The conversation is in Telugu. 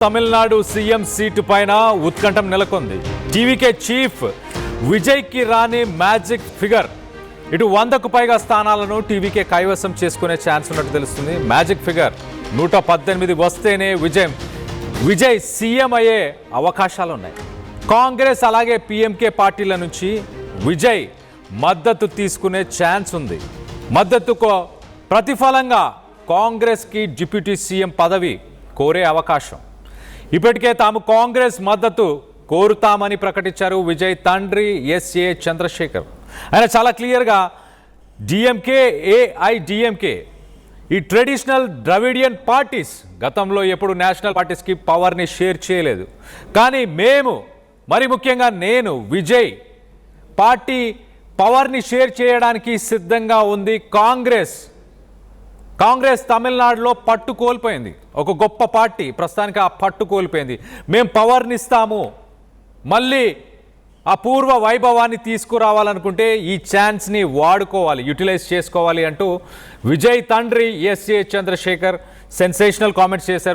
తమిళనాడు సీఎం సీటు పైన ఉత్కంఠం నెలకొంది. టీవీకే చీఫ్ విజయ్కి రాని మ్యాజిక్ ఫిగర్. ఇటు 100కు పైగా స్థానాలను టీవీకే కైవసం చేసుకునే ఛాన్స్ ఉన్నట్టు తెలుస్తుంది. మ్యాజిక్ ఫిగర్ 118 వస్తేనే విజయ్ సీఎం అయ్యే అవకాశాలు ఉన్నాయి. కాంగ్రెస్ అలాగే పీఎంకే పార్టీల నుంచి విజయ్ మద్దతు తీసుకునే ఛాన్స్ ఉంది. మద్దతుకు ప్రతిఫలంగా కాంగ్రెస్కి డిప్యూటీ సీఎం పదవి కోరే అవకాశం. ఇప్పటికే తాము కాంగ్రెస్ మద్దతు కోరుతామని ప్రకటించారు విజయ్ తండ్రి ఎస్ఏ చంద్రశేఖర్. ఆయన చాలా క్లియర్గా డిఎంకే, ఏఐడిఎంకే ఈ ట్రెడిషనల్ ద్రవిడియన్ పార్టీస్ గతంలో ఎప్పుడు నేషనల్ పార్టీస్కి పవర్ని షేర్ చేయలేదు. కానీ మేము, మరి ముఖ్యంగా నేను, విజయ్ పార్టీ పవర్ని షేర్ చేయడానికి సిద్ధంగా ఉంది. కాంగ్రెస్ తమిళనాడులో పట్టు కోల్పోయింది. ఒక గొప్ప పార్టీ ప్రస్తుతానికి ఆ పట్టు కోల్పోయింది. మేము పవర్ని ఇస్తాము, మళ్ళీ ఆ పూర్వ వైభవాన్ని తీసుకురావాలనుకుంటే ఈ ఛాన్స్ని వాడుకోవాలి, యూటిలైజ్ చేసుకోవాలి అంటూ విజయ్ తండ్రి ఎస్ఏ చంద్రశేఖర్ సెన్సేషనల్ కామెంట్స్ చేశారు.